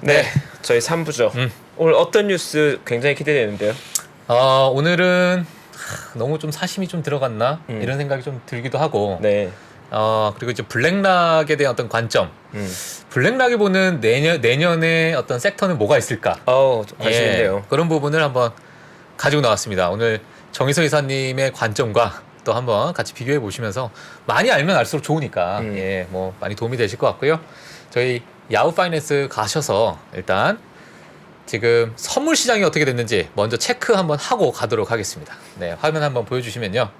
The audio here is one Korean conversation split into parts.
네, 저희 3부죠. 오늘 어떤 뉴스 굉장히 기대되는데요. 오늘은 너무 좀 사심이 좀 들어갔나 이런 생각이 좀 들기도 하고. 네. 그리고 이제 블랙락에 대한 어떤 관점. 음. 블랙락이 보는 내년에 어떤 섹터는 뭐가 있을까? 관심 있네요. 그런 부분을 한번 가지고 나왔습니다. 오늘 정희서 이사님의 관점과 또 한번 같이 비교해 보시면서 많이 알면 알수록 좋으니까 뭐 많이 도움이 되실 것 같고요. 저희 야후 파이낸스 가셔서 일단 지금 선물 시장이 어떻게 됐는지 먼저 체크 한번 하고 가도록 하겠습니다. 네, 화면 한번 보여주시면요.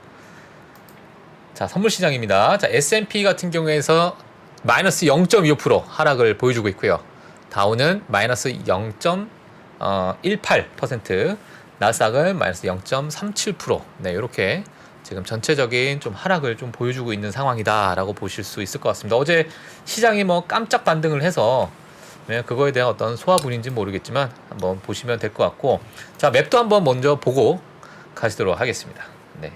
자, 선물 시장입니다. 자, S&P 같은 경우에서 마이너스 0.25% 하락을 보여주고 있고요. 다우는 마이너스 0.18%, 나스닥은 마이너스 0.37%. 네, 이렇게 지금 전체적인 좀 하락을 좀 보여주고 있는 상황이다라고 보실 수 있을 것 같습니다. 어제 시장이 뭐 깜짝 반등을 해서 그거에 대한 어떤 소화분인지는 모르겠지만 한번 보시면 될 것 같고, 자, 맵도 한번 먼저 보고 가시도록 하겠습니다. 네.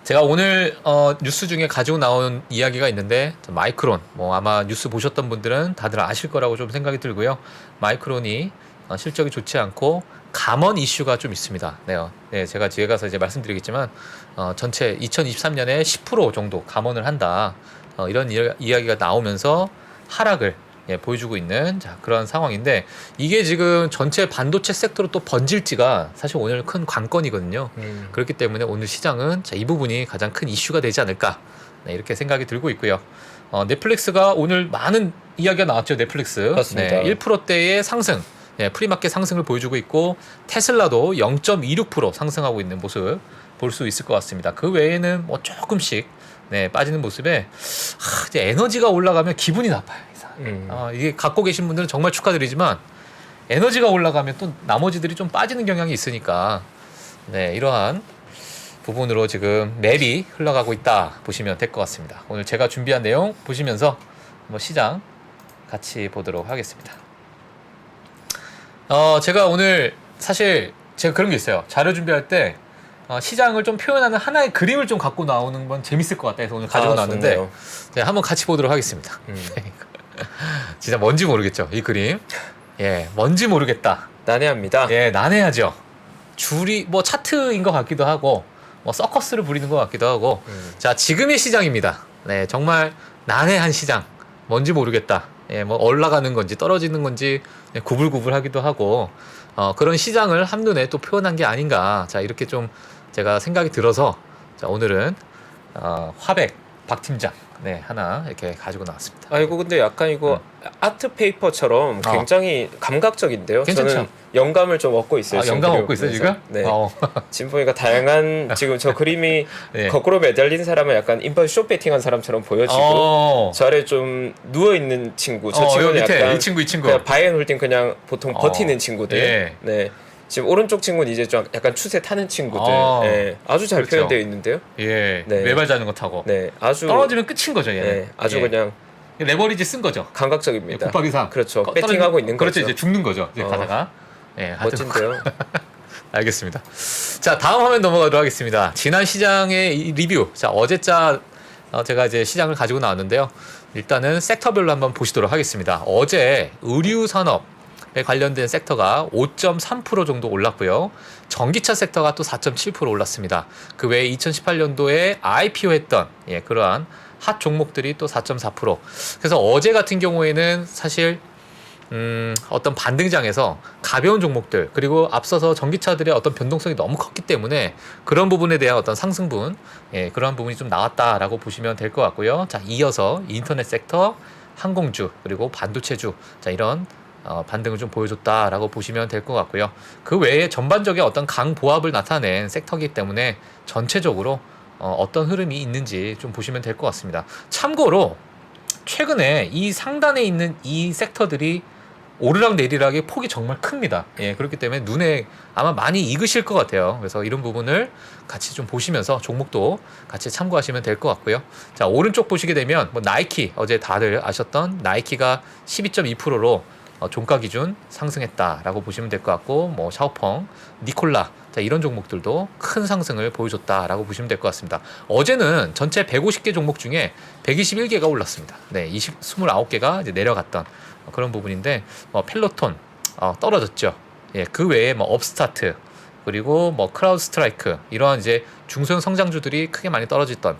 제가 오늘 뉴스 중에 가지고 나온 이야기가 있는데, 마이크론, 뭐 아마 뉴스 보셨던 분들은 다들 아실 거라고 좀 생각이 들고요. 마이크론이 실적이 좋지 않고 감원 이슈가 좀 있습니다. 네, 제가 뒤에 가서 이제 말씀드리겠지만 전체 2023년에 10% 정도 감원을 한다. 이런 이야기가 나오면서 하락을 보여주고 있는 그런 상황인데, 이게 지금 전체 반도체 섹터로 또 번질지가 사실 오늘 큰 관건이거든요. 그렇기 때문에 오늘 시장은 이 부분이 가장 큰 이슈가 되지 않을까, 이렇게 생각이 들고 있고요. 넷플릭스가 오늘 많은 이야기가 나왔죠. 넷플릭스. 맞습니다. 1%대의 상승, 프리마켓 상승을 보여주고 있고, 테슬라도 0.26% 상승하고 있는 모습 볼 수 있을 것 같습니다. 그 외에는 뭐 조금씩 빠지는 모습에 이제 에너지가 올라가면 기분이 나빠요. 이게 갖고 계신 분들은 정말 축하드리지만, 에너지가 올라가면 또 나머지들이 좀 빠지는 경향이 있으니까 이러한 부분으로 지금 맵이 흘러가고 있다 보시면 될 것 같습니다. 오늘 제가 준비한 내용 보시면서 한번 시장 같이 보도록 하겠습니다. 제가 오늘 사실 제가 그런 게 있어요. 자료 준비할 때 시장을 좀 표현하는 하나의 그림을 좀 갖고 나오는 건 재밌을 것 같다 해서 오늘 가지고 나왔는데, 한번 같이 보도록 하겠습니다. 진짜 뭔지 모르겠죠, 이 그림. 뭔지 모르겠다. 난해합니다. 난해하죠. 줄이 뭐 차트인 것 같기도 하고, 뭐 서커스를 부리는 것 같기도 하고. 자, 지금의 시장입니다. 정말 난해한 시장. 뭔지 모르겠다. 뭐 올라가는 건지 떨어지는 건지 구불구불하기도 하고, 그런 시장을 한눈에 또 표현한 게 아닌가. 자, 이렇게 좀 제가 생각이 들어서, 자, 오늘은 화백 박 팀장 하나 이렇게 가지고 나왔습니다. 이거 근데 약간 이거 아트 페이퍼처럼 굉장히 감각적인데요. 괜찮죠? 저는 영감을 좀 얻고 있어요. 영감 얻고 있어요 지금? 네. 지금 보니까 다양한 지금 저 그림이 거꾸로 매달린 사람은 약간 인바디 쇼 배팅한 사람처럼 보여지고, 저 아래 좀 누워 있는 친구, 저 친구는 약간 이 친구 그냥 바이앤홀딩 그냥 보통 버티는 친구들. 네. 지금 오른쪽 친구는 이제 좀 약간 추세 타는 친구들. 아주 잘 그렇죠. 표현되어 있는데요. 외발 자전거 타고. 아주 떨어지면 끝인 거죠, 얘는. 아주 그냥 레버리지 쓴 거죠. 감각적입니다. 곱하기 3. 그렇죠. 배팅하고 있는 그렇죠. 거죠. 이제 죽는 거죠. 이제 가다가. 멋진데요. 알겠습니다. 자, 다음 화면 넘어가도록 하겠습니다. 지난 시장의 리뷰. 자, 어제자 제가 이제 시장을 가지고 나왔는데요. 일단은 섹터별로 한번 보시도록 하겠습니다. 어제 의류 산업에 관련된 섹터가 5.3% 정도 올랐고요. 전기차 섹터가 또 4.7% 올랐습니다. 그 외에 2018년도에 IPO 했던 그러한 핫 종목들이 또 4.4%. 그래서 어제 같은 경우에는 사실 어떤 반등장에서 가벼운 종목들, 그리고 앞서서 전기차들의 어떤 변동성이 너무 컸기 때문에 그런 부분에 대한 어떤 상승분, 그런 부분이 좀 나왔다라고 보시면 될 것 같고요. 자, 이어서 인터넷 섹터, 항공주, 그리고 반도체주, 자, 이런 반등을 좀 보여줬다라고 보시면 될 것 같고요. 그 외에 전반적인 어떤 강보합을 나타낸 섹터이기 때문에 전체적으로 어떤 흐름이 있는지 좀 보시면 될 것 같습니다. 참고로 최근에 이 상단에 있는 이 섹터들이 오르락 내리락의 폭이 정말 큽니다. 그렇기 때문에 눈에 아마 많이 익으실 것 같아요. 그래서 이런 부분을 같이 좀 보시면서 종목도 같이 참고하시면 될 것 같고요. 자, 오른쪽 보시게 되면 뭐 나이키, 어제 다들 아셨던 나이키가 12.2%로 종가 기준 상승했다라고 보시면 될 것 같고, 뭐 샤오펑, 니콜라, 자, 이런 종목들도 큰 상승을 보여줬다라고 보시면 될 것 같습니다. 어제는 전체 150개 종목 중에 121개가 올랐습니다. 29개가 이제 내려갔던 그런 부분인데 펠로톤 떨어졌죠. 예, 그 외에 업스타트 그리고 크라우드 스트라이크 이러한 이제 중소형 성장주들이 크게 많이 떨어졌던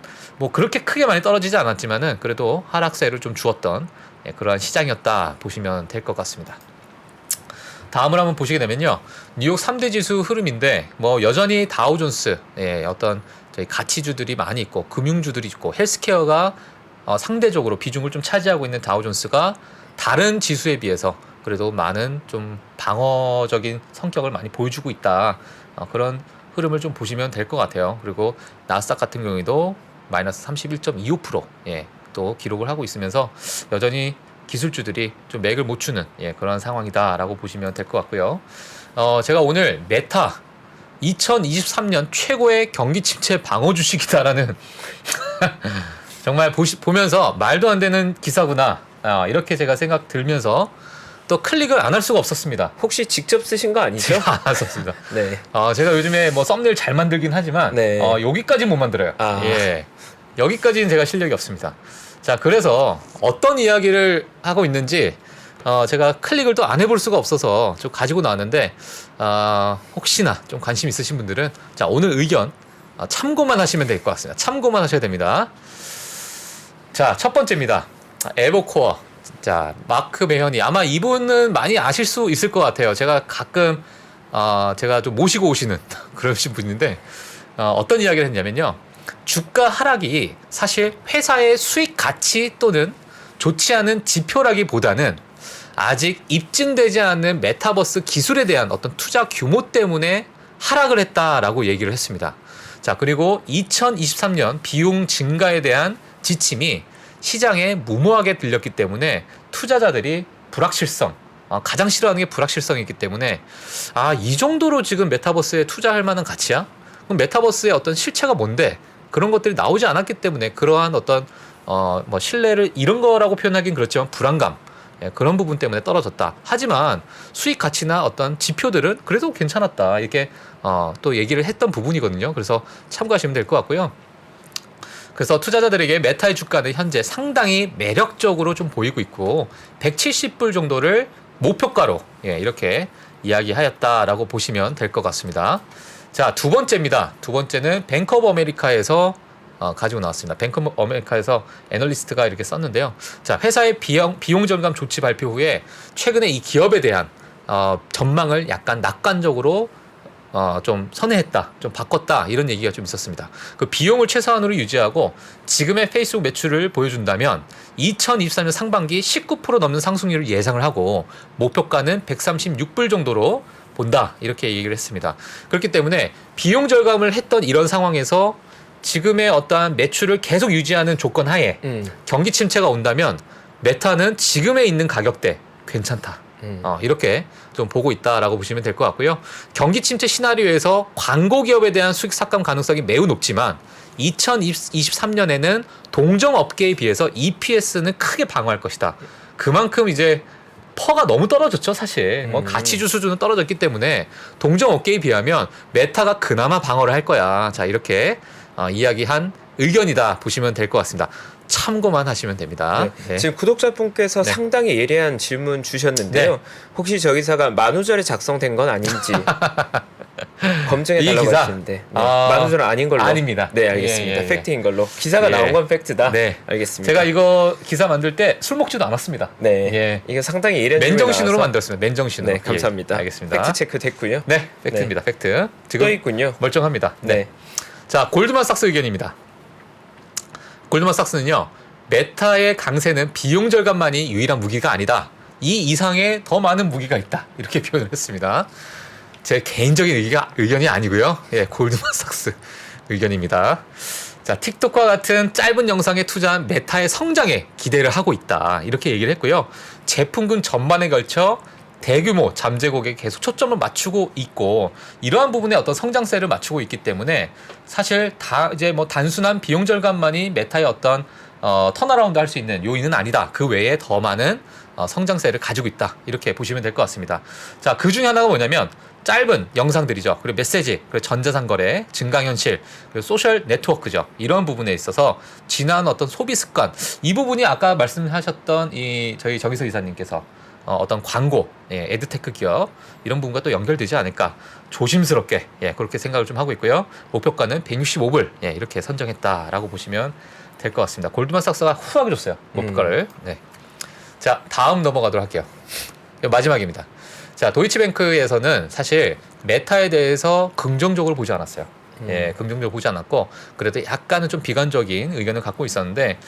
그렇게 크게 많이 떨어지지 않았지만은 그래도 하락세를 좀 주었던 그러한 시장이었다 보시면 될 것 같습니다. 다음을 한번 보시게 되면요. 뉴욕 3대 지수 흐름인데 여전히 다우존스 어떤 저희 가치주들이 많이 있고 금융주들이 있고 헬스케어가 상대적으로 비중을 좀 차지하고 있는 다우존스가 다른 지수에 비해서 그래도 많은 좀 방어적인 성격을 많이 보여주고 있다. 그런 흐름을 좀 보시면 될 것 같아요. 그리고 나스닥 같은 경우에도 마이너스 31.25% 또 기록을 하고 있으면서 여전히 기술주들이 좀 맥을 못 추는 그런 상황이다라고 보시면 될 것 같고요. 제가 오늘 메타 2023년 최고의 경기 침체 방어 주식이다라는 정말 보면서 말도 안 되는 기사구나 이렇게 제가 생각 들면서 또 클릭을 안 할 수가 없었습니다. 혹시 직접 쓰신 거 아니죠? 안 썼습니다. 네. 제가 요즘에 썸네일 잘 만들긴 하지만 네. 여기까지 못 만들어요. 여기까지는 제가 실력이 없습니다. 자, 그래서 어떤 이야기를 하고 있는지 제가 클릭을 또 안 해볼 수가 없어서 좀 가지고 나왔는데 혹시나 좀 관심 있으신 분들은 자, 오늘 의견 참고만 하시면 될 것 같습니다. 참고만 하셔야 됩니다. 자, 첫 번째입니다. 에버코어. 자, 마크 베현이 아마 이분은 많이 아실 수 있을 것 같아요. 제가 가끔 제가 좀 모시고 오시는 그러신 분인데 어떤 이야기를 했냐면요. 주가 하락이 사실 회사의 수익 가치 또는 좋지 않은 지표라기보다는 아직 입증되지 않는 메타버스 기술에 대한 어떤 투자 규모 때문에 하락을 했다라고 얘기를 했습니다. 자, 그리고 2023년 비용 증가에 대한 지침이 시장에 무모하게 들렸기 때문에 투자자들이 불확실성, 가장 싫어하는 게 불확실성이기 때문에 이 정도로 지금 메타버스에 투자할 만한 가치야? 그럼 메타버스의 어떤 실체가 뭔데? 그런 것들이 나오지 않았기 때문에 그러한 어떤 신뢰를 잃은 거라고 표현하긴 그렇지만 불안감 그런 부분 때문에 떨어졌다. 하지만 수익 가치나 어떤 지표들은 그래도 괜찮았다. 이렇게 또 얘기를 했던 부분이거든요. 그래서 참고하시면 될 것 같고요. 그래서 투자자들에게 메타의 주가는 현재 상당히 매력적으로 좀 보이고 있고 170불 정도를 목표가로 이렇게 이야기하였다라고 보시면 될 것 같습니다. 자, 두 번째입니다. 두 번째는 뱅크 오브 아메리카에서 가지고 나왔습니다. 뱅크 오브 아메리카에서 애널리스트가 이렇게 썼는데요. 자, 회사의 비용 절감 조치 발표 후에 최근에 이 기업에 대한 전망을 약간 낙관적으로 좀 선회했다, 좀 바꿨다 이런 얘기가 좀 있었습니다. 그 비용을 최소한으로 유지하고 지금의 페이스북 매출을 보여준다면 2023년 상반기 19% 넘는 상승률을 예상을 하고 목표가는 136불 정도로 본다 이렇게 얘기를 했습니다. 그렇기 때문에 비용 절감을 했던 이런 상황에서 지금의 어떠한 매출을 계속 유지하는 조건 하에 경기 침체가 온다면 메타는 지금에 있는 가격대 괜찮다. 이렇게 좀 보고 있다라고 보시면 될 것 같고요. 경기 침체 시나리오에서 광고 기업에 대한 수익 삭감 가능성이 매우 높지만 2023년에는 동종 업계에 비해서 EPS는 크게 방어할 것이다. 그만큼 이제 퍼가 너무 떨어졌죠, 사실. 가치주 수준은 떨어졌기 때문에 동종 업계에 비하면 메타가 그나마 방어를 할 거야. 자, 이렇게 이야기한 의견이다 보시면 될 것 같습니다. 참고만 하시면 됩니다. 네. 지금 구독자분께서 상당히 예리한 질문 주셨는데요. 혹시 저 기사가 만우절에 작성된 건 아닌지 검증해 달라고 하시는데 만우절은 아닌 걸로. 아닙니다. 네, 알겠습니다. 팩트인 걸로. 기사가 나온 건 팩트다. 네, 알겠습니다. 제가 이거 기사 만들 때 술 먹지도 않았습니다. 네, 이게 상당히 예리한 맨정신으로 만들었습니다. 맨정신으로. 네, 감사합니다. 알겠습니다. 팩트 체크 됐고요. 네, 팩트입니다. 팩트. 지금 떠 있군요. 멀쩡합니다. 네. 자, 골드만삭스 의견입니다. 골드만삭스는요, 메타의 강세는 비용 절감만이 유일한 무기가 아니다. 이 이상의 더 많은 무기가 있다. 이렇게 표현을 했습니다. 제 개인적인 의견이 아니고요. 골드만삭스 의견입니다. 자, 틱톡과 같은 짧은 영상에 투자한 메타의 성장에 기대를 하고 있다. 이렇게 얘기를 했고요. 제품군 전반에 걸쳐 대규모 잠재 고객에 계속 초점을 맞추고 있고 이러한 부분에 어떤 성장세를 맞추고 있기 때문에 사실 다 이제 단순한 비용 절감만이 메타의 어떤 턴어라운드 할 수 있는 요인은 아니다. 그 외에 더 많은 성장세를 가지고 있다. 이렇게 보시면 될 것 같습니다. 자, 그 중에 하나가 뭐냐면 짧은 영상들이죠. 그리고 메시지, 그리고 전자상 거래, 증강현실, 그리고 소셜 네트워크죠. 이런 부분에 있어서 지난 어떤 소비 습관, 이 부분이 아까 말씀하셨던 저희 정희석 이사님께서 어떤 광고, 에드테크 기업 이런 부분과 또 연결되지 않을까 조심스럽게 그렇게 생각을 좀 하고 있고요. 목표가는 165불 이렇게 선정했다라고 보시면 될 것 같습니다. 골드만삭스가 후하게 줬어요. 목표가를. 네. 자, 다음 넘어가도록 할게요. 이거 마지막입니다. 자, 도이치뱅크에서는 사실 메타에 대해서 긍정적으로 보지 않았어요. 긍정적으로 보지 않았고, 그래도 약간은 좀 비관적인 의견을 갖고 있었는데,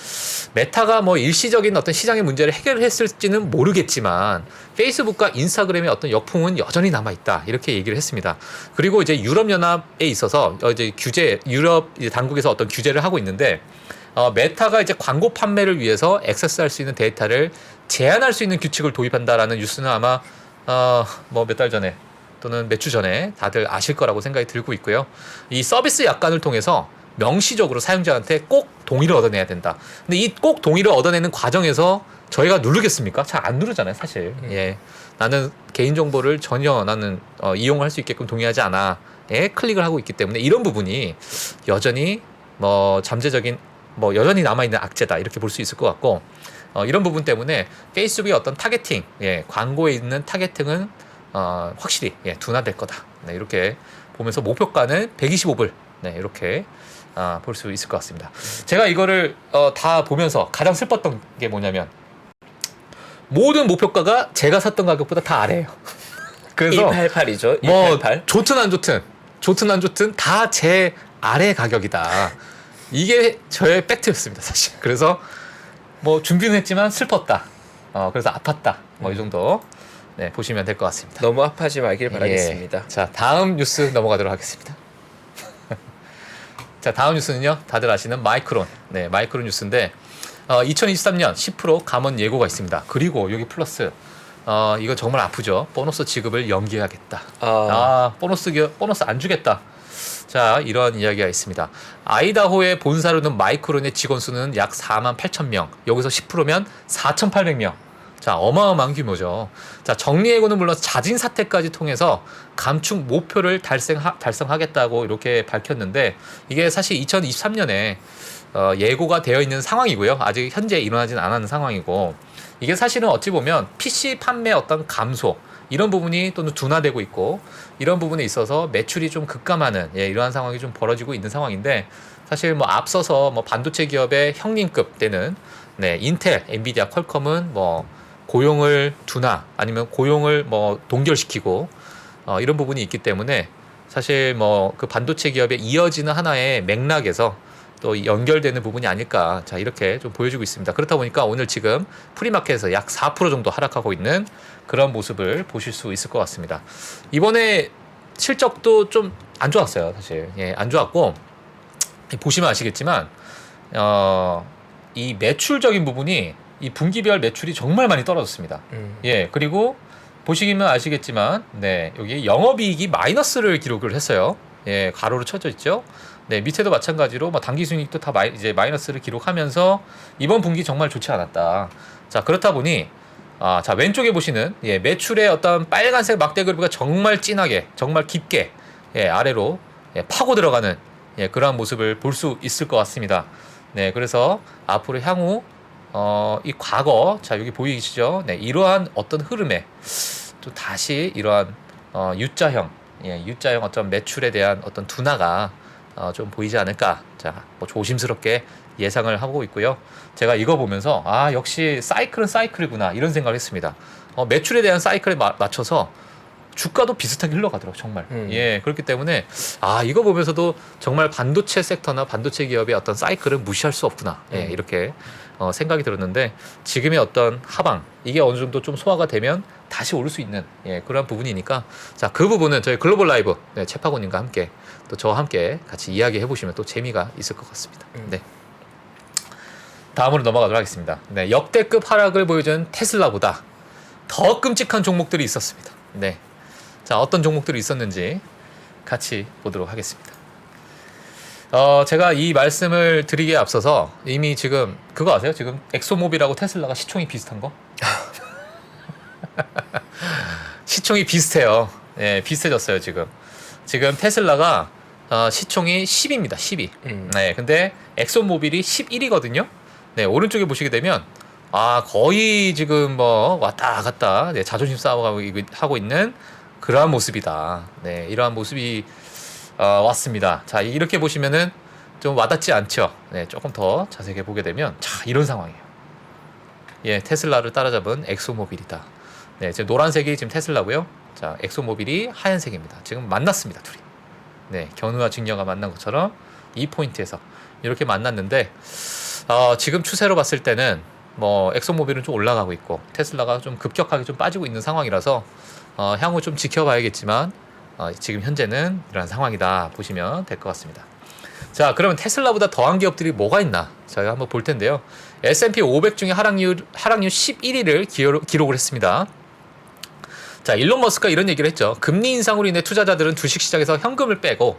메타가 뭐 일시적인 어떤 시장의 문제를 해결했을지는 모르겠지만, 페이스북과 인스타그램의 어떤 역풍은 여전히 남아있다. 이렇게 얘기를 했습니다. 그리고 이제 유럽연합에 있어서, 이제 유럽 이제 당국에서 어떤 규제를 하고 있는데, 메타가 이제 광고 판매를 위해서 액세스할 수 있는 데이터를 제한할 수 있는 규칙을 도입한다라는 뉴스는 아마 뭐 몇 달 전에 또는 몇 주 전에 다들 아실 거라고 생각이 들고 있고요. 이 서비스 약관을 통해서 명시적으로 사용자한테 꼭 동의를 얻어내야 된다. 근데 이 꼭 동의를 얻어내는 과정에서 저희가 누르겠습니까? 잘 안 누르잖아요, 사실. 나는 개인정보를 전혀 나는 이용할 수 있게끔 동의하지 않아. 클릭을 하고 있기 때문에 이런 부분이 여전히 뭐 잠재적인 뭐 여전히 남아있는 악재다. 이렇게 볼 수 있을 것 같고, 이런 부분 때문에 페이스북의 어떤 타겟팅, 광고에 있는 타겟팅은 확실히 둔화될 거다. 네, 이렇게 보면서 목표가는 125불. 네, 이렇게 볼 수 있을 것 같습니다. 제가 이거를 다 보면서 가장 슬펐던 게 뭐냐면 모든 목표가가 제가 샀던 가격보다 다 아래예요. 그래서 188이죠. 뭐 좋든 안 좋든 다 제 아래 가격이다. 이게 저의 팩트였습니다, 사실. 그래서 뭐 준비는 했지만 슬펐다. 그래서 아팠다. 뭐 이 정도 보시면 될 것 같습니다. 너무 아파하지 말길 바라겠습니다. 자, 다음 뉴스 넘어가도록 하겠습니다. 자, 다음 뉴스는요. 다들 아시는 마이크론. 네, 마이크론 뉴스인데 2023년 10% 감원 예고가 있습니다. 그리고 여기 플러스 이거 정말 아프죠. 보너스 지급을 연기하겠다. 보너스 안 주겠다. 자, 이런 이야기가 있습니다. 아이다호의 본사로 는 마이크론의 직원 수는 약 48,000명. 여기서 10%면 4,800명. 자, 어마어마한 규모죠. 자, 정리해고는 물론 자진 사퇴까지 통해서 감축 목표를 달성하겠다고 이렇게 밝혔는데, 이게 사실 2023년에 예고가 되어 있는 상황이고요. 아직 현재 일어나진 않은 상황이고, 이게 사실은 어찌 보면 PC 판매 어떤 감소, 이런 부분이 또는 둔화되고 있고, 이런 부분에 있어서 매출이 좀 급감하는 이러한 상황이 좀 벌어지고 있는 상황인데, 사실 뭐 앞서서 뭐 반도체 기업의 형님급 되는 인텔, 엔비디아, 퀄컴은 뭐 고용을 둔화 아니면 고용을 뭐 동결시키고 이런 부분이 있기 때문에 사실 뭐 그 반도체 기업에 이어지는 하나의 맥락에서 또 연결되는 부분이 아닐까, 자 이렇게 좀 보여주고 있습니다. 그렇다 보니까 오늘 지금 프리마켓에서 약 4% 정도 하락하고 있는 그런 모습을 보실 수 있을 것 같습니다. 이번에 실적도 좀 안 좋았어요, 사실. 안 좋았고, 보시면 아시겠지만 이 매출적인 부분이 이 분기별 매출이 정말 많이 떨어졌습니다. 그리고 보시면 아시겠지만 여기 영업이익이 마이너스를 기록을 했어요. 가로로 쳐져 있죠. 밑에도 마찬가지로 뭐 당기순이익도 다 이제 마이너스를 기록하면서 이번 분기 정말 좋지 않았다. 자, 그렇다 보니 자 왼쪽에 보시는 매출의 어떤 빨간색 막대 그래프가 정말 진하게, 정말 깊게 아래로 파고 들어가는 그러한 모습을 볼 수 있을 것 같습니다. 그래서 앞으로 향후 이 과거, 자 여기 보이시죠? 이러한 어떤 흐름에 또 다시 이러한 U자형 어떤 매출에 대한 어떤 둔화가 좀 보이지 않을까. 자, 뭐 조심스럽게 예상을 하고 있고요. 제가 이거 보면서 역시 사이클은 사이클이구나 이런 생각을 했습니다. 매출에 대한 사이클에 맞춰서 주가도 비슷하게 흘러가더라고요, 정말. 그렇기 때문에 이거 보면서도 정말 반도체 섹터나 반도체 기업의 어떤 사이클을 무시할 수 없구나. 이렇게 생각이 들었는데, 지금의 어떤 하방 이게 어느 정도 좀 소화가 되면 다시 오를 수 있는 그런 부분이니까, 자 그 부분은 저희 글로벌 라이브 최파고님과 함께 또 저와 함께 같이 이야기해 보시면 또 재미가 있을 것 같습니다. 다음으로 넘어가도록 하겠습니다. 역대급 하락을 보여준 테슬라보다 더 끔찍한 종목들이 있었습니다. 자, 어떤 종목들이 있었는지 같이 보도록 하겠습니다. 제가 이 말씀을 드리기에 앞서서 이미 지금 그거 아세요? 지금 엑소모빌하고 테슬라가 시총이 비슷한 거? 시총이 비슷해요. 예, 비슷해졌어요, 지금. 지금 테슬라가 시총이 10입니다. 12. 네, 근데 엑소모빌이 11이거든요. 네, 오른쪽에 보시게 되면 거의 지금 뭐 왔다 갔다 자존심 싸움하고 있는 그러한 모습이다. 네, 이러한 모습이 왔습니다. 자, 이렇게 보시면은 좀 와닿지 않죠? 네, 조금 더 자세하게 보게 되면 자, 이런 상황이에요. 예, 테슬라를 따라잡은 엑소모빌이다. 네, 지금 노란색이 지금 테슬라고요. 자, 엑소모빌이 하얀색입니다. 지금 만났습니다, 둘이. 네, 견우와 직녀가 만난 것처럼 이 포인트에서 이렇게 만났는데 지금 추세로 봤을 때는 뭐 엑소모빌은 좀 올라가고 있고 테슬라가 좀 급격하게 좀 빠지고 있는 상황이라서 향후 좀 지켜봐야겠지만 지금 현재는 이런 상황이다 보시면 될 것 같습니다. 자, 그러면 테슬라보다 더한 기업들이 뭐가 있나 저희가 한번 볼 텐데요. S&P 500 중에 하락률 11위를 기록을 했습니다. 자, 일론 머스크가 이런 얘기를 했죠. 금리 인상으로 인해 투자자들은 주식시장에서 현금을 빼고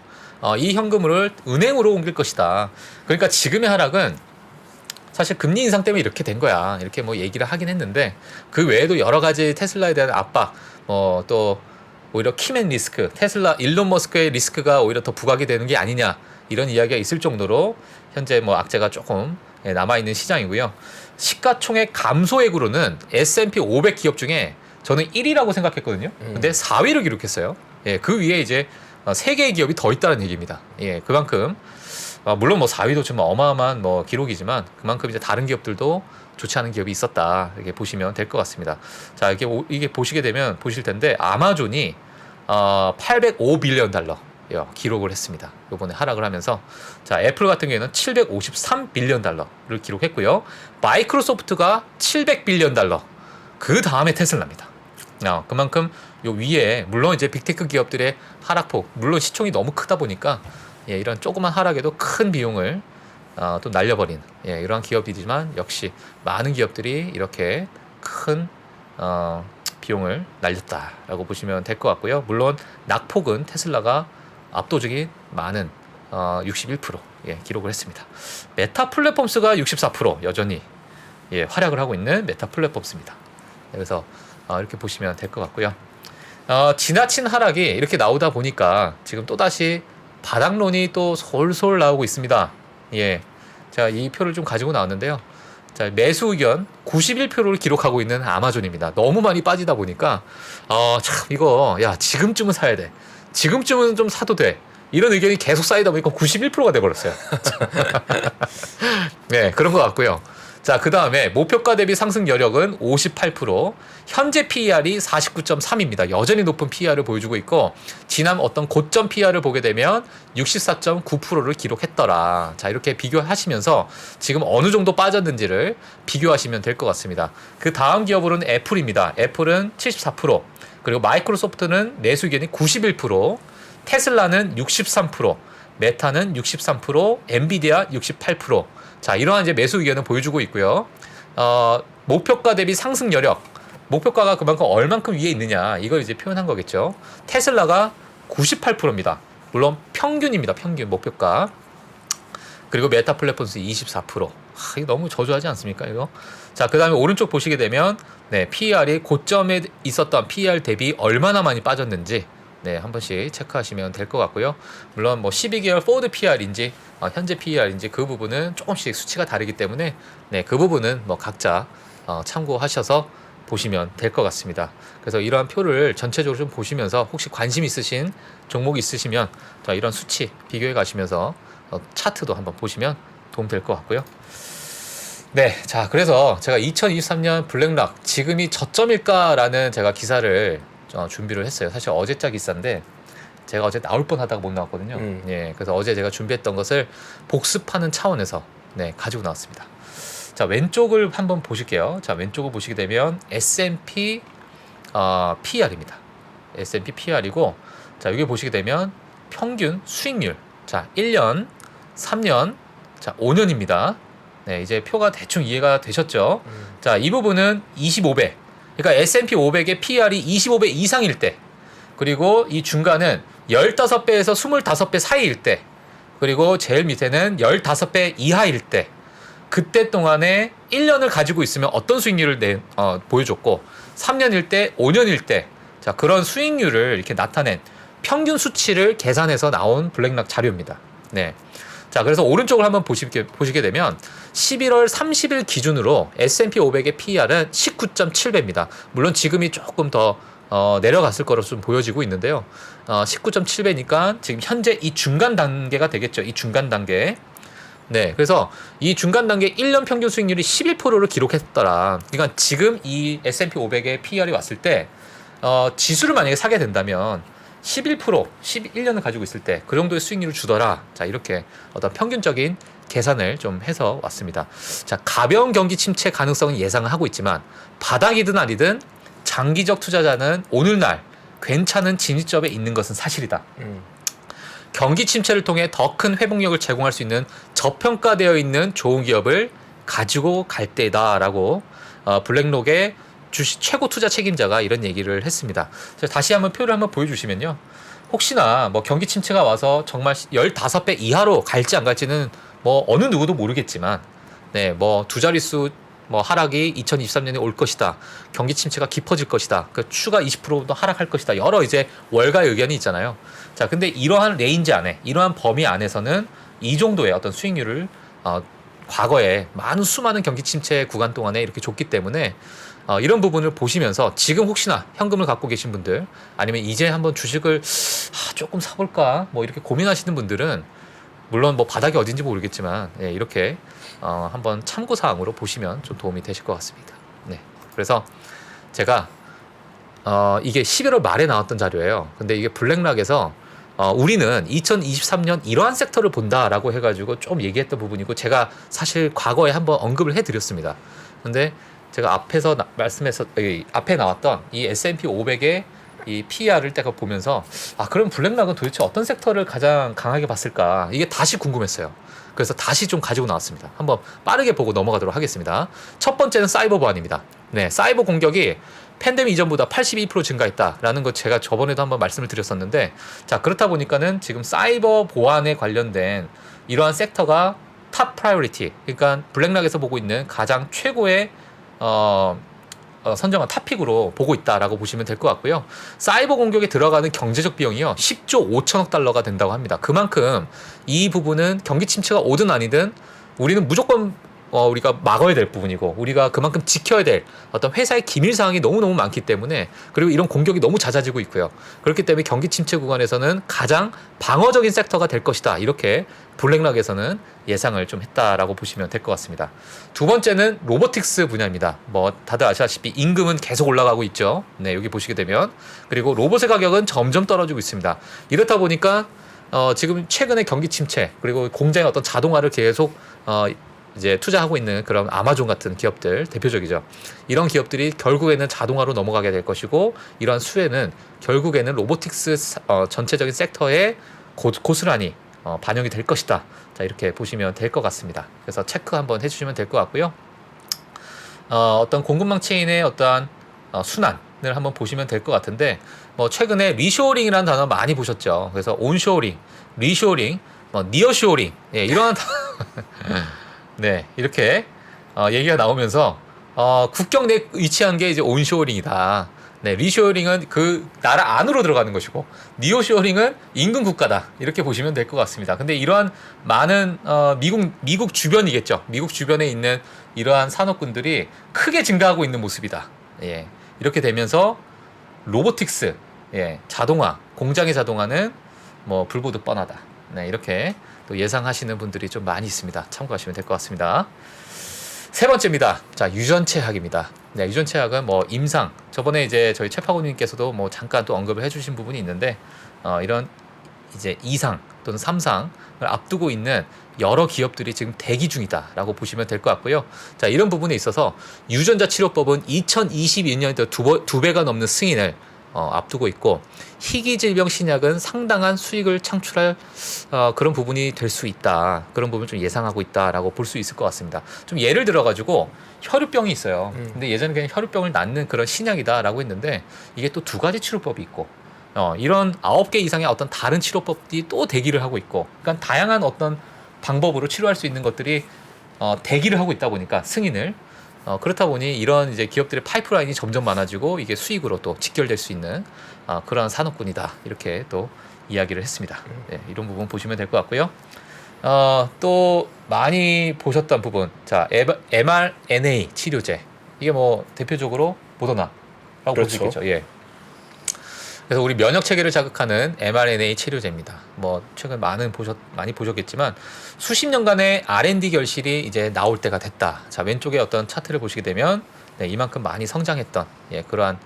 이 현금을 은행으로 옮길 것이다. 그러니까 지금의 하락은 사실 금리 인상 때문에 이렇게 된 거야. 이렇게 뭐 얘기를 하긴 했는데 그 외에도 여러 가지 테슬라에 대한 압박, 또 오히려 키맨 리스크, 테슬라 일론 머스크의 리스크가 오히려 더 부각이 되는 게 아니냐 이런 이야기가 있을 정도로 현재 뭐 악재가 조금 남아 있는 시장이고요. 시가총액 감소액으로는 S&P 500 기업 중에 저는 1위라고 생각했거든요. 근데 4위를 기록했어요. 예, 그 위에 이제 3개의 기업이 더 있다는 얘기입니다. 예, 그만큼 물론 뭐 4위도 정말 어마어마한 뭐 기록이지만 그만큼 이제 다른 기업들도 좋지 않은 기업이 있었다. 이렇게 보시면 될 것 같습니다. 자, 이게 보시게 되면 보실 텐데 아마존이 805빌리언 달러 기록을 했습니다. 이번에 하락을 하면서 자, 애플 같은 경우에는 753빌리언 달러를 기록했고요. 마이크로소프트가 700빌리언 달러. 그 다음에 테슬라입니다. 그만큼 요 위에 물론 이제 빅테크 기업들의 하락폭, 물론 시총이 너무 크다 보니까 이런 조그만 하락에도 큰 비용을 또 날려버린 이러한 기업이지만 역시 많은 기업들이 이렇게 큰 비용을 날렸다라고 보시면 될 것 같고요. 물론 낙폭은 테슬라가 압도적인 많은 61% 기록을 했습니다. 메타 플랫폼스가 64% 여전히 활약을 하고 있는 메타 플랫폼스입니다. 그래서 이렇게 보시면 될 것 같고요. 지나친 하락이 이렇게 나오다 보니까 지금 또다시 바닥론이 또 솔솔 나오고 있습니다. 예. 자, 이 표를 좀 가지고 나왔는데요. 자, 매수 의견 91표를 기록하고 있는 아마존입니다. 너무 많이 빠지다 보니까 참 이거 지금쯤은 사야 돼. 지금쯤은 좀 사도 돼. 이런 의견이 계속 쌓이다 보니까 91%가 돼버렸어요. 네, 그런 것 같고요. 자, 그 다음에 목표가 대비 상승 여력은 58%, 현재 PER이 49.3입니다. 여전히 높은 PER을 보여주고 있고, 지난 어떤 고점 PER을 보게 되면 64.9%를 기록했더라. 자, 이렇게 비교하시면서 지금 어느 정도 빠졌는지를 비교하시면 될 것 같습니다. 그 다음 기업으로는 애플입니다. 애플은 74%, 그리고 마이크로소프트는 매수 의견이 91%, 테슬라는 63%, 메타는 63%, 엔비디아 68%. 자, 이러한 이제 매수 의견을 보여주고 있고요. 목표가 대비 상승 여력. 목표가가 그만큼 얼만큼 위에 있느냐. 이걸 이제 표현한 거겠죠. 테슬라가 98%입니다. 물론 평균입니다. 평균 목표가. 그리고 메타 플랫폼스 24%. 이거 너무 저조하지 않습니까, 이거? 자, 그 다음에 오른쪽 보시게 되면, PER이 고점에 있었던 PER 대비 얼마나 많이 빠졌는지, 한 번씩 체크하시면 될 것 같고요. 물론 뭐 12개월 포워드 PER인지, 현재 PER인지 그 부분은 조금씩 수치가 다르기 때문에, 그 부분은 뭐 각자 참고하셔서 보시면 될 것 같습니다. 그래서 이러한 표를 전체적으로 좀 보시면서 혹시 관심 있으신 종목이 있으시면 이런 수치 비교해 가시면서 차트도 한번 보시면 도움 될 것 같고요. 네, 자, 그래서 제가 2023년 블랙락 지금이 저점일까라는 제가 기사를 준비를 했어요. 사실 어제자 기사인데 제가 어제 나올 뻔하다가 못 나왔거든요. 예, 그래서 어제 제가 준비했던 것을 복습하는 차원에서 가지고 나왔습니다. 자, 왼쪽을 한번 보실게요. 자, 왼쪽을 보시게 되면 S&P PER입니다. S&P PER이고, 자, 여기 보시게 되면 평균 수익률. 자, 1년, 3년, 자, 5년입니다. 네, 이제 표가 대충 이해가 되셨죠? 자, 이 부분은 25배. 그러니까 S&P 500의 PER이 25배 이상일 때, 그리고 이 중간은 15배에서 25배 사이일 때, 그리고 제일 밑에는 15배 이하일 때 그때 동안에 1년을 가지고 있으면 어떤 수익률을 보여줬고 3년일 때, 5년일 때 자, 그런 수익률을 이렇게 나타낸 평균 수치를 계산해서 나온 블랙락 자료입니다. 네. 자, 그래서 오른쪽을 한번 보시게 되면 11월 30일 기준으로 S&P 500의 PER은 19.7배입니다. 물론 지금이 조금 더 내려갔을 거로 좀 보여지고 있는데요. 19.7배니까 지금 현재 이 중간 단계가 되겠죠. 이 중간 단계. 네, 그래서 이 중간 단계 1년 평균 수익률이 11%를 기록했더라. 그러니까 지금 이 S&P 500의 PER이 왔을 때 지수를 만약에 사게 된다면 11%, 11년을 가지고 있을 때 그 정도의 수익률을 주더라. 자, 이렇게 어떤 평균적인 계산을 좀 해서 왔습니다. 자, 가벼운 경기 침체 가능성은 예상을 하고 있지만 바닥이든 아니든 장기적 투자자는 오늘날 괜찮은 진입점에 있는 것은 사실이다. 경기 침체를 통해 더 큰 회복력을 제공할 수 있는 저평가되어 있는 좋은 기업을 가지고 갈 때다라고 블랙록의 주식 최고 투자 책임자가 이런 얘기를 했습니다. 다시 한번 표를 한번 보여주시면요. 혹시나 뭐 경기 침체가 와서 정말 15배 이하로 갈지 안 갈지는 뭐 어느 누구도 모르겠지만, 네, 뭐 두 자릿수 뭐 하락이 2023년에 올 것이다. 경기 침체가 깊어질 것이다. 그 추가 20%도 하락할 것이다. 여러 이제 월가의 의견이 있잖아요. 자, 근데 이러한 레인지 안에, 이러한 범위 안에서는 이 정도의 어떤 수익률을 과거에 수많은 경기 침체 구간 동안에 이렇게 줬기 때문에 이런 부분을 보시면서 지금 혹시나 현금을 갖고 계신 분들 아니면 이제 한번 주식을 조금 사볼까 뭐 이렇게 고민하시는 분들은 물론 뭐 바닥이 어딘지 모르겠지만 이렇게 한번 참고사항으로 보시면 좀 도움이 되실 것 같습니다. 네, 그래서 제가 이게 11월 말에 나왔던 자료예요. 근데 이게 블랙락에서 우리는 2023년 이러한 섹터를 본다라고 해가지고 좀 얘기했던 부분이고 제가 사실 과거에 한번 언급을 해드렸습니다. 근데 제가 앞에서 앞에 나왔던 이 S&P 500의 이 PER을 딱 보면서 그럼 블랙락은 도대체 어떤 섹터를 가장 강하게 봤을까 이게 다시 궁금했어요. 그래서 다시 좀 가지고 나왔습니다. 한번 빠르게 보고 넘어가도록 하겠습니다. 첫 번째는 사이버 보안입니다. 네, 사이버 공격이 팬데믹 이전보다 82% 증가했다라는 거 제가 저번에도 한번 말씀을 드렸었는데, 자, 그렇다 보니까는 지금 사이버 보안에 관련된 이러한 섹터가 탑 프라이오리티, 그러니까 블랙락에서 보고 있는 가장 최고의 선정한 탑픽으로 보고 있다라고 보시면 될 것 같고요. 사이버 공격에 들어가는 경제적 비용이요 10조 5천억 달러가 된다고 합니다. 그만큼 이 부분은 경기 침체가 오든 아니든 우리는 무조건 우리가 막아야 될 부분이고 우리가 그만큼 지켜야 될 어떤 회사의 기밀 사항이 너무너무 많기 때문에, 그리고 이런 공격이 너무 잦아지고 있고요. 그렇기 때문에 경기 침체 구간에서는 가장 방어적인 섹터가 될 것이다. 이렇게 블랙락에서는 예상을 좀 했다라고 보시면 될 것 같습니다. 두 번째는 로보틱스 분야입니다. 뭐 다들 아시다시피 임금은 계속 올라가고 있죠. 네, 여기 보시게 되면. 그리고 로봇의 가격은 점점 떨어지고 있습니다. 이렇다 보니까 지금 최근에 경기 침체 그리고 공장의 어떤 자동화를 계속 이제 투자하고 있는 그런 아마존 같은 기업들 대표적이죠. 이런 기업들이 결국에는 자동화로 넘어가게 될 것이고, 이러한 수혜는 결국에는 로보틱스 전체적인 섹터에 고스란히 반영이 될 것이다. 자, 이렇게 보시면 될 것 같습니다. 그래서 체크 한번 해주시면 될 것 같고요. 어떤 공급망 체인의 어떠한 순환을 한번 보시면 될 것 같은데, 뭐 최근에 리쇼어링이라는 단어 많이 보셨죠. 그래서 온쇼어링, 리쇼어링, 니어쇼어링, 이러한 네, 이렇게 얘기가 나오면서 국경 내에 위치한 게 이제 온쇼어링이다. 네, 리쇼어링은 그 나라 안으로 들어가는 것이고, 니어쇼어링은 인근 국가다. 이렇게 보시면 될 것 같습니다. 근데 이러한 많은 미국 주변이겠죠. 미국 주변에 있는 이러한 산업군들이 크게 증가하고 있는 모습이다. 예, 이렇게 되면서 로보틱스, 자동화, 공장의 자동화는 뭐 불보듯 뻔하다. 네, 이렇게 또 예상하시는 분들이 좀 많이 있습니다. 참고하시면 될 것 같습니다. 세 번째입니다. 자, 유전체학입니다. 네, 유전체학은 뭐 임상, 저번에 이제 저희 최파고님께서도 뭐 잠깐 또 언급을 해주신 부분이 있는데, 이런 이제 2상 또는 3상을 앞두고 있는 여러 기업들이 지금 대기 중이다라고 보시면 될 것 같고요. 자, 이런 부분에 있어서 유전자 치료법은 2022년에 두 배가 넘는 승인을 앞두고 있고, 희귀질병 신약은 상당한 수익을 창출할 그런 부분이 될 수 있다. 그런 부분을 좀 예상하고 있다라고 볼 수 있을 것 같습니다. 좀 예를 들어가지고 혈우병이 있어요. 근데 예전에 그냥 혈우병을 낫는 그런 신약이다라고 했는데, 이게 또 두 가지 치료법이 있고, 이런 9개 이상의 어떤 다른 치료법들이 또 대기를 하고 있고, 그러니까 다양한 어떤 방법으로 치료할 수 있는 것들이 대기를 하고 있다 보니까 승인을 그렇다 보니 이런 이제 기업들의 파이프라인이 점점 많아지고 이게 수익으로 또 직결될 수 있는 그러한 산업군이다, 이렇게 또 이야기를 했습니다. 네, 이런 부분 보시면 될 것 같고요. 또 많이 보셨던 부분, 자 mRNA 치료제, 이게 뭐 대표적으로 모더나라고 볼 수 그렇죠. 있겠죠. 예. 그래서 우리 면역 체계를 자극하는 mRNA 치료제입니다. 뭐 최근 많이 보셨겠지만 수십 년간의 R&D 결실이 이제 나올 때가 됐다. 자, 왼쪽에 어떤 차트를 보시게 되면 네, 이만큼 많이 성장했던 그러한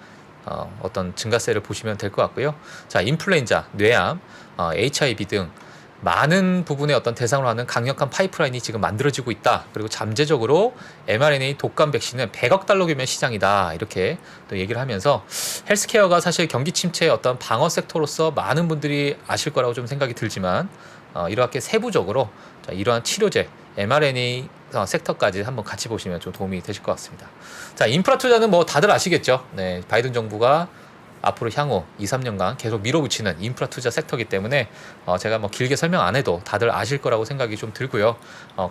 어떤 증가세를 보시면 될 것 같고요. 자, 인플루엔자, 뇌암, HIV 등 많은 부분의 어떤 대상으로 하는 강력한 파이프라인이 지금 만들어지고 있다. 그리고 잠재적으로 mRNA 독감 백신은 100억 달러 규모의 시장이다. 이렇게 또 얘기를 하면서 헬스케어가 사실 경기 침체의 어떤 방어 섹터로서 많은 분들이 아실 거라고 좀 생각이 들지만 이렇게 세부적으로 이러한 치료제 mRNA 섹터까지 한번 같이 보시면 좀 도움이 되실 것 같습니다. 자, 인프라 투자는 뭐 다들 아시겠죠. 네, 바이든 정부가 앞으로 향후 2, 3년간 계속 밀어붙이는 인프라 투자 섹터이기 때문에 제가 뭐 길게 설명 안 해도 다들 아실 거라고 생각이 좀 들고요.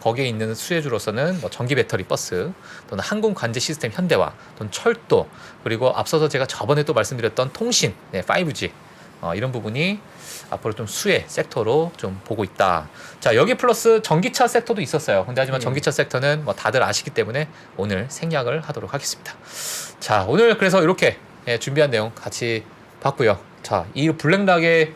거기에 있는 수혜주로서는 뭐 전기 배터리 버스, 또는 항공 관제 시스템 현대화, 또는 철도, 그리고 앞서서 제가 저번에 또 말씀드렸던 통신, 5G 이런 부분이 앞으로 좀 수혜 섹터로 좀 보고 있다. 자, 여기 플러스 전기차 섹터도 있었어요. 근데 하지만 전기차 섹터는 뭐 다들 아시기 때문에 오늘 생략을 하도록 하겠습니다. 자, 오늘 그래서 이렇게 준비한 내용 같이 봤고요. 자, 이 블랙락의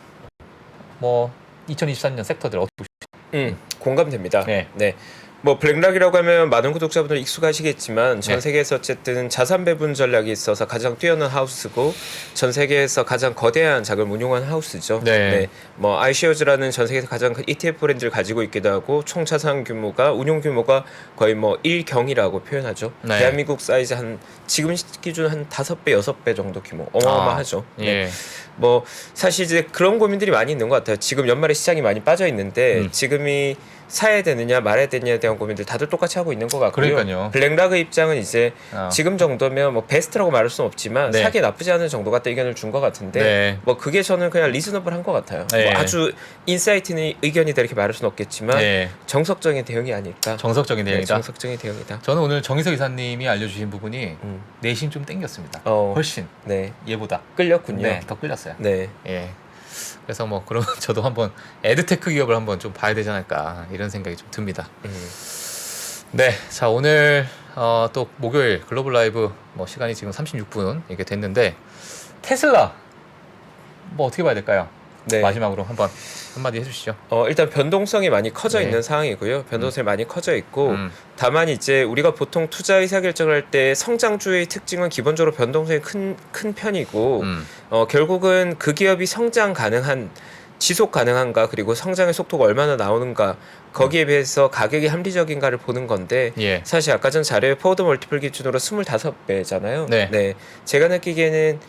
뭐 2023년 섹터들 어떻게 보시죠? 공감됩니다. 네. 네. 뭐 블랙락이라고 하면 많은 구독자분들 익숙하시겠지만 전 네. 세계에서 어쨌든 자산 배분 전략이 있어서 가장 뛰어난 하우스고 전 세계에서 가장 거대한 자금을 운용한 하우스죠. 네. 뭐 iShares라는 전 세계에서 가장 큰 ETF 브랜드를 가지고 있기도 하고 총 자산 규모가 운용 규모가 거의 뭐 1경이라고 표현하죠. 네. 대한민국 사이즈 한 지금 기준 한 5배, 6배 정도 규모. 어마어마하죠. 예. 뭐 사실 이제 그런 고민들이 많이 있는 것 같아요. 지금 연말에 시장이 많이 빠져 있는데 지금이 사야 되느냐 말아야 되느냐에 대한 고민들 다들 똑같이 하고 있는 것 같고요. 그러니까요. 블랙락의 입장은 이제 지금 정도면 뭐 베스트라고 말할 수는 없지만 네. 사기 나쁘지 않은 정도 같다 의견을 준 것 같은데 네. 뭐 그게 저는 그냥 리즈너블한 것 같아요. 네. 뭐 아주 인사이트 있는 의견이다 이렇게 말할 수는 없겠지만 네. 정석적인 대응이 아닐까. 정석적인 대응이다. 정석적인 대응이다. 저는 오늘 정희석 이사님이 알려주신 부분이 음. 내심 좀 땡겼습니다. 어. 훨씬 네. 얘보다 끌렸군요. 네, 더 끌렸어요. 네. 예. 그래서 뭐 그러면 저도 한번 에드테크 기업을 한번 좀 봐야 되지 않을까 이런 생각이 좀 듭니다. 네, 자 오늘 또 목요일 글로벌 라이브 뭐 시간이 지금 36분 이렇게 됐는데 테슬라 뭐 어떻게 봐야 될까요? 네. 마지막으로 한마디 해주시죠. 일단 변동성이 많이 커져 네. 있는 상황이고요. 변동성이 많이 커져 있고 다만 이제 우리가 보통 투자 의사 결정을 할 때 성장주의 특징은 기본적으로 변동성이 큰 편이고 결국은 그 기업이 성장 가능한 지속 가능한가 그리고 성장의 속도가 얼마나 나오는가 거기에 비해서 가격이 합리적인가를 보는 건데 예. 사실 아까 전 자료에 포워드 멀티플 기준으로 25배잖아요. 네. 제가 느끼기에는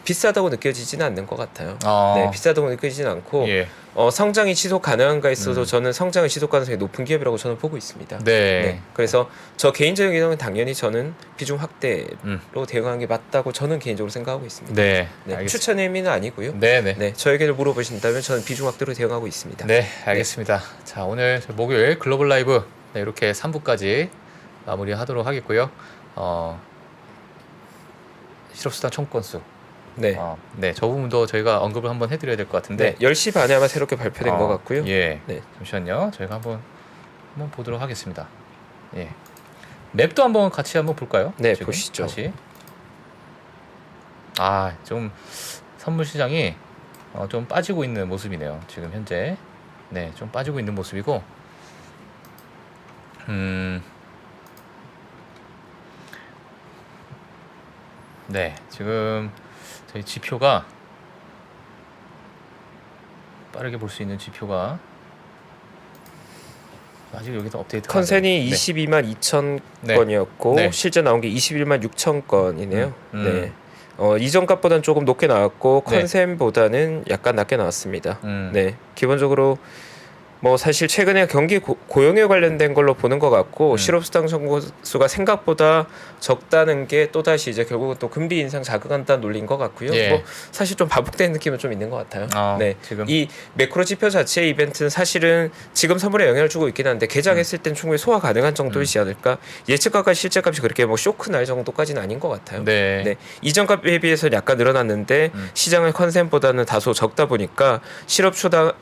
비싸다고 느껴지지는 않는 것 같아요. 네, 비싸다고 느껴지진 않고 예. 성장이 지속 가능한가 있어도 저는 성장의 지속 가능성이 높은 기업이라고 저는 보고 있습니다. 네. 그래서 저 개인적인 의견은 당연히 저는 비중 확대로 대응하는 게 맞다고 저는 개인적으로 생각하고 있습니다. 네. 추천의 의미는 아니고요. 네. 저 의견을 물어보신다면 저는 비중 확대로 대응하고 있습니다. 네, 알겠습니다. 자, 오늘 목요일 글로벌 라이브 이렇게 3부까지 마무리하도록 하겠고요. 실업수당 청구건수. 네. 저 부분도 저희가 언급을 한번 해드려야 될 것 같은데. 10시 반에 아마 새롭게 발표된 것 같고요. 예. 네. 잠시만요. 저희가 한번 보도록 하겠습니다. 예. 맵도 한번 같이 한번 볼까요? 네, 지금 보시죠. 다시. 좀 선물 시장이 좀 빠지고 있는 모습이네요. 지금 현재. 네, 좀 빠지고 있는 모습이고. 네, 지금 저희 지표가 빠르게 볼 수 있는 지표가 아직 여기서 업데이트가 컨센이 22만 2천 건이었고 네. 실제 나온 게 21만 6천 건이네요. 네. 이전 값보다는 조금 높게 나왔고 컨센보다는 약간 낮게 나왔습니다. 네. 기본적으로 뭐 사실 최근에 경기 고용에 관련된 걸로 보는 것 같고 실업수당 청구수가 생각보다 적다는 게 또다시 이제 결국은 또 금리 인상 자극한다는 논리인 것 같고요. 예. 뭐 사실 좀 반복되는 느낌은 좀 있는 것 같아요. 네, 지금. 이 매크로 지표 자체의 이벤트는 사실은 지금 선물에 영향을 주고 있긴 한데 개장했을 땐 충분히 소화 가능한 정도이지 않을까. 예측값과 실제값이 그렇게 뭐 쇼크 날 정도까지는 아닌 것 같아요. 네. 이전 값에 비해서 약간 늘어났는데 시장의 컨센보다는 다소 적다 보니까 실업수당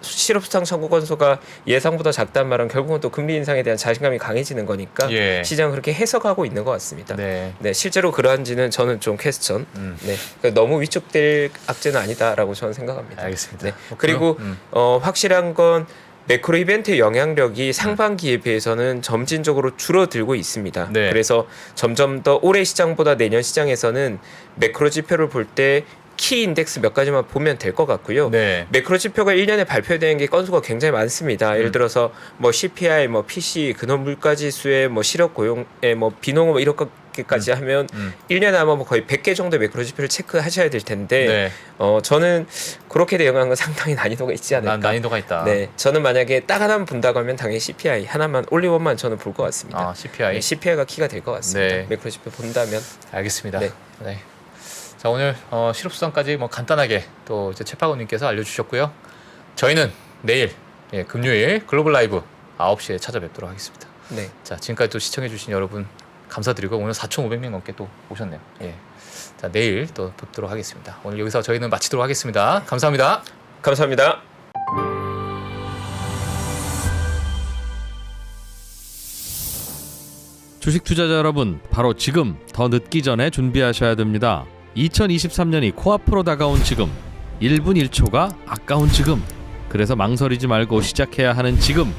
청구 건수가 예상보다 작단 말은 결국은 또 금리 인상에 대한 자신감이 강해지는 거니까 예. 시장은 그렇게 해석하고 있는 것 같습니다. 네. 실제로 그러한지는 저는 좀 퀘스천. 그러니까 너무 위축될 악재는 아니다라고 저는 생각합니다. 알겠습니다. 그리고 확실한 건 매크로 이벤트의 영향력이 상반기에 비해서는 점진적으로 줄어들고 있습니다. 네. 그래서 점점 더 올해 시장보다 내년 시장에서는 매크로 지표를 볼 때 키 인덱스 몇 가지만 보면 될 것 같고요. 네. 매크로 지표가 1년에 발표되는 게 건수가 굉장히 많습니다. 예를 들어서 뭐 CPI, 뭐 PC, 근원 물가 지수에 뭐 실업 고용에 뭐 비농업 뭐 이렇게까지 하면 1년에 아마 뭐 거의 100개 정도의 매크로 지표를 체크하셔야 될 텐데 저는 그렇게 대응하는 상당히 난이도가 있지 않을까. 난이도가 있다. 네, 저는 만약에 딱 하나만 본다고 하면 당연히 CPI 하나만 올리원만 저는 볼 것 같습니다. CPI. CPI가 키가 될 것 같습니다. 네. 매크로 지표 본다면. 알겠습니다. 네. 네. 자, 오늘 실업수당까지 뭐 간단하게 또 이제 최파고님께서 알려주셨고요. 저희는 내일 금요일 글로벌 라이브 9시에 찾아뵙도록 하겠습니다. 네. 자, 지금까지 또 시청해주신 여러분 감사드리고 오늘 4,500명 넘게 또 오셨네요. 예. 자, 내일 또 뵙도록 하겠습니다. 오늘 여기서 저희는 마치도록 하겠습니다. 감사합니다. 감사합니다. 주식 투자자 여러분, 바로 지금 더 늦기 전에 준비하셔야 됩니다. 2023년이 코앞으로 다가온 지금, 1분 1초가 아까운 지금, 그래서 망설이지 말고 시작해야 하는 지금,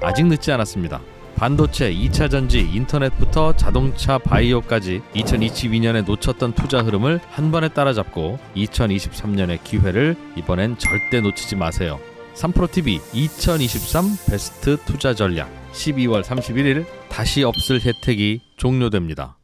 아직 늦지 않았습니다. 반도체, 2차 전지, 인터넷부터 자동차, 바이오까지 2022년에 놓쳤던 투자 흐름을 한 번에 따라잡고 2023년의 기회를 이번엔 절대 놓치지 마세요. 3프로TV 2023 베스트 투자 전략 12월 31일 다시 없을 혜택이 종료됩니다.